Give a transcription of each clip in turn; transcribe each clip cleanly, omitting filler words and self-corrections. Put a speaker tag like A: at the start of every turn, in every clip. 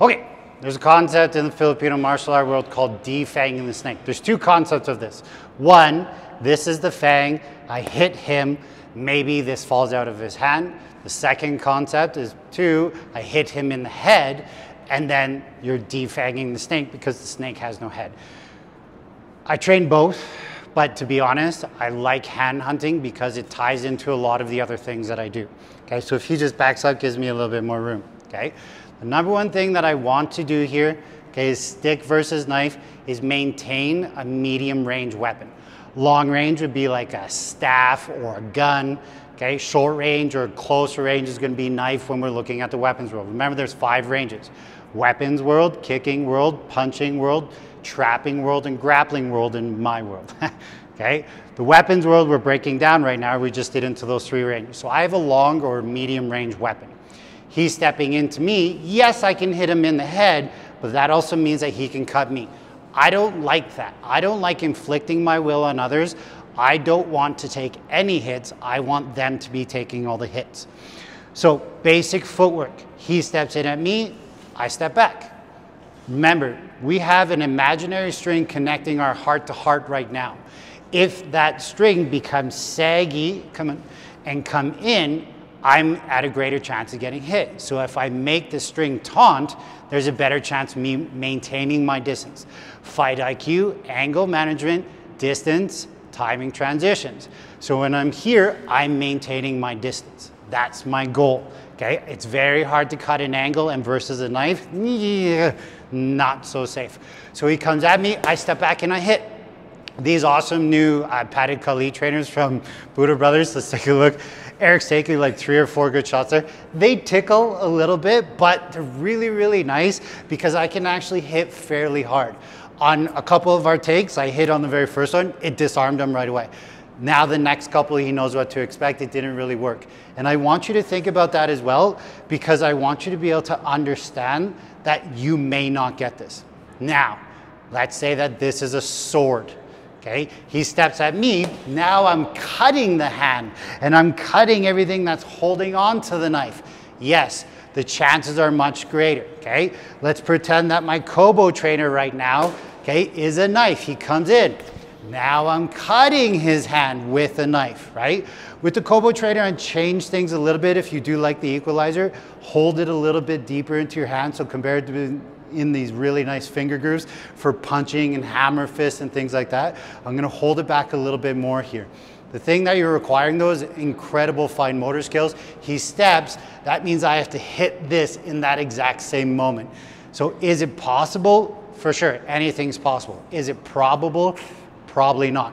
A: Okay, there's a concept in the Filipino martial art world called defanging the snake. There's two concepts of this. One, this is the fang, I hit him, maybe this falls out of his hand. The second concept is two, I hit him in the head, and then you're defanging the snake because the snake has no head. I train both, but to be honest, I like hand hunting because it ties into a lot of the other things that I do. Okay, so if he just backs up, gives me a little bit more room. Okay, the number one thing that I want to do here, okay, is stick versus knife, is maintain a medium range weapon. Long range would be like a staff or a gun. Okay, short range or closer range is going to be knife when we're looking at the weapons world. Remember, there's 5 ranges: weapons world, kicking world, punching world, trapping world, and grappling world in my world. Okay, the weapons world we're breaking down right now, we just did into those 3 ranges. So I have a long or medium range weapon. He's stepping into me. Yes, I can hit him in the head, but that also means that he can cut me. I don't like that. I don't like inflicting my will on others. I don't want to take any hits. I want them to be taking all the hits. So basic footwork. He steps in at me, I step back. Remember, we have an imaginary string connecting our heart to heart right now. If that string becomes saggy and come in, I'm at a greater chance of getting hit. So if I make the string taut, there's a better chance of me maintaining my distance. Fight IQ, angle management, distance, timing transitions. So when I'm here, I'm maintaining my distance. That's my goal. Okay, it's very hard to cut an angle, and versus a knife, not so safe. So he comes at me, I step back and I hit. These awesome new padded Kali trainers from Budo brothers, let's take a look. Eric's taking like 3 or 4 good shots there. They tickle a little bit, but they're really, really nice because I can actually hit fairly hard. On a couple of our takes, I hit on the very first one, it disarmed him right away. Now the next couple, he knows what to expect. It didn't really work. And I want you to think about that as well, because I want you to be able to understand that you may not get this. Now, let's say that this is a sword. Okay, he steps at me, now I'm cutting the hand and I'm cutting everything that's holding on to the knife. Yes, the chances are much greater. Okay, let's pretend that my Kobo trainer right now, okay, is a knife. He comes in. Now I'm cutting his hand with a knife, right? With the Kobo trainer, I change things a little bit. If you do like the equalizer, hold it a little bit deeper into your hand. So compared to in these really nice finger grooves for punching and hammer fists and things like that, I'm gonna hold it back a little bit more here. The thing that you're requiring though is incredible fine motor skills. He steps, that means I have to hit this in that exact same moment. So is it possible? For sure, anything's possible. Is it probable? Probably not.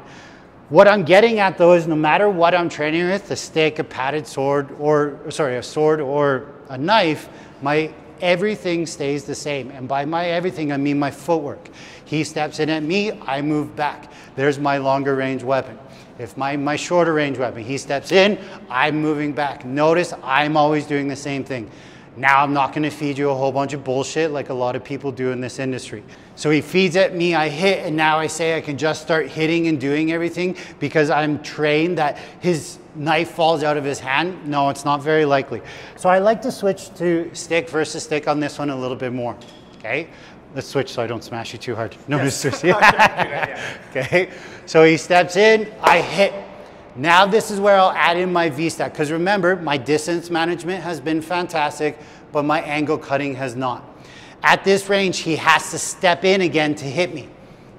A: What I'm getting at though is no matter what I'm training with, a stick, a padded sword, or sorry, a sword or a knife, my everything stays the same. And by my everything, I mean my footwork. He steps in at me, I move back. There's my longer range weapon. If my shorter range weapon, he steps in, I'm moving back. Notice I'm always doing the same thing. Now I'm not gonna feed you a whole bunch of bullshit like a lot of people do in this industry. So he feeds at me, I hit, and now I say I can just start hitting and doing everything because I'm trained that his knife falls out of his hand. No, it's not very likely. So I like to switch to stick versus stick on this one a little bit more, okay? Let's switch so I don't smash you too hard. No, yes. Okay, so he steps in, I hit. Now this is where I'll add in my V-stack, because remember, my distance management has been fantastic, but my angle cutting has not. At this range, he has to step in again to hit me.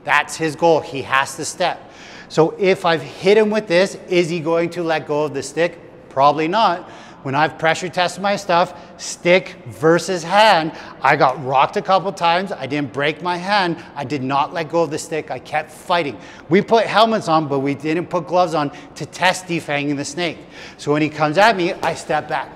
A: That's his goal, he has to step. So if I've hit him with this, is he going to let go of the stick? Probably not. When I've pressure tested my stuff, stick versus hand, I got rocked a couple times. I didn't break my hand. I did not let go of the stick. I kept fighting. We put helmets on, but we didn't put gloves on to test defanging the snake. So when he comes at me, I step back.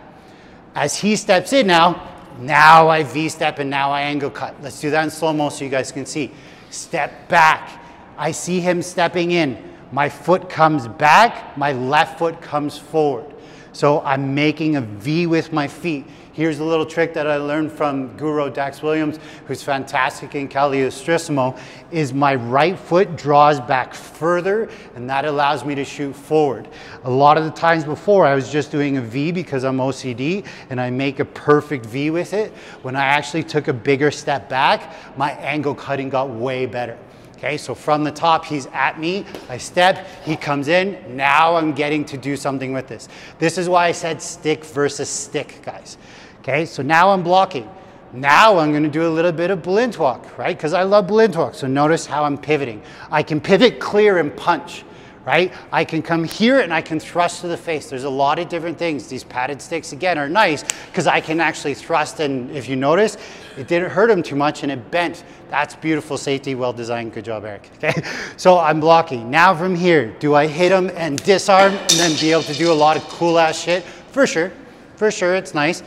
A: As he steps in now I V-step and now I angle cut. Let's do that in slow-mo so you guys can see. Step back. I see him stepping in. My foot comes back, my left foot comes forward. So I'm making a V with my feet. Here's a little trick that I learned from Guru Dax Williams, who's fantastic in Caliostrissimo, is my right foot draws back further, and that allows me to shoot forward. A lot of the times before, I was just doing a V because I'm OCD, and I make a perfect V with it. When I actually took a bigger step back, my angle cutting got way better. Okay, so from the top, he's at me, I step, he comes in, now I'm getting to do something with this. This is why I said stick versus stick, guys. Okay, so now I'm blocking. Now I'm gonna do a little bit of blint walk, right? Because I love blint walk, so notice how I'm pivoting. I can pivot, clear, and punch, right? I can come here and I can thrust to the face. There's a lot of different things. These padded sticks, again, are nice because I can actually thrust, and if you notice, it didn't hurt him too much and it bent. That's beautiful safety, well designed, good job, Eric, okay? So I'm blocking. Now from here, do I hit him and disarm and then be able to do a lot of cool ass shit? For sure, it's nice.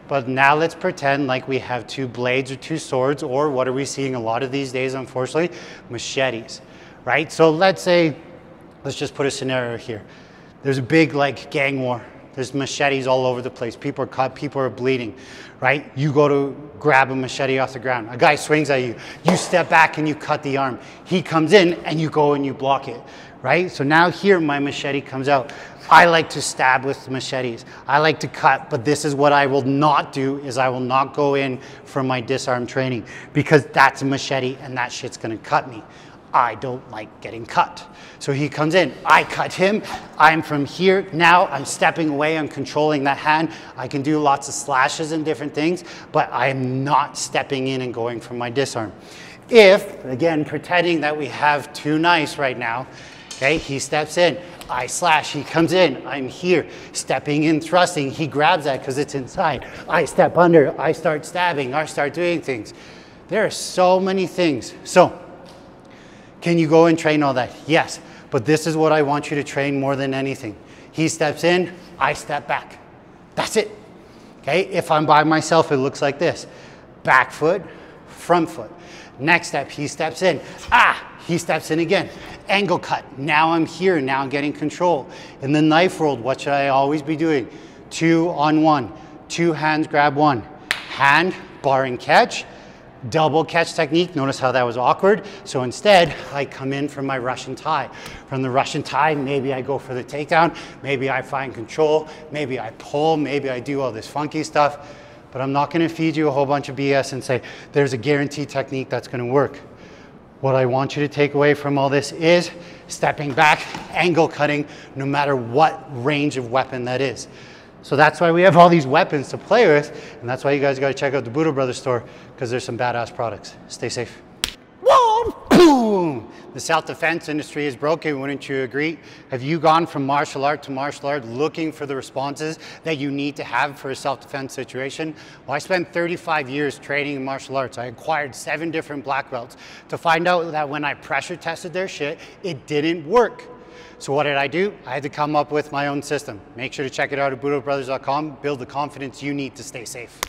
A: But now let's pretend like we have two blades or two swords, or what are we seeing a lot of these days, unfortunately? Machetes, right? So let's say, let's just put a scenario here. There's a big like gang war. There's machetes all over the place. People are cut, people are bleeding, right? You go to grab a machete off the ground. A guy swings at you. You step back and you cut the arm. He comes in and you go and you block it, right? So now here my machete comes out. I like to stab with machetes. I like to cut, but this is what I will not do, is I will not go in for my disarm training because that's a machete and that shit's gonna cut me. I don't like getting cut. So he comes in, I cut him, I'm from here, now I'm stepping away, I'm controlling that hand. I can do lots of slashes and different things, but I'm not stepping in and going for my disarm. If, again, pretending that we have two knives right now, okay, he steps in, I slash, he comes in, I'm here, stepping in, thrusting, he grabs that because it's inside. I step under, I start stabbing, I start doing things. There are so many things. So, can you go and train all that? Yes, but this is what I want you to train more than anything. He steps in, I step back. That's it. Okay, if I'm by myself, it looks like this. Back foot, front foot. Next step, he steps in. He steps in again. Angle cut. Now I'm here, now I'm getting control. In the knife world, what should I always be doing? 2 on 1. 2 hands grab 1. Hand, bar and catch. Double catch technique. Notice how that was awkward. So instead, I come in from my Russian tie. From the Russian tie, maybe I go for the takedown. Maybe I find control. Maybe I pull. Maybe I do all this funky stuff. But I'm not going to feed you a whole bunch of BS and say, there's a guaranteed technique that's going to work. What I want you to take away from all this is stepping back, angle cutting, no matter what range of weapon that is. So that's why we have all these weapons to play with, and that's why you guys got to check out the Budo Brothers store, because there's some badass products. Stay safe. Whoa, boom! The self-defense industry is broken, wouldn't you agree? Have you gone from martial art to martial art looking for the responses that you need to have for a self-defense situation? Well, I spent 35 years training in martial arts. I acquired 7 different black belts to find out that when I pressure tested their shit, it didn't work. So what did I do? I had to come up with my own system. Make sure to check it out at budobrothers.com. Build the confidence you need to stay safe.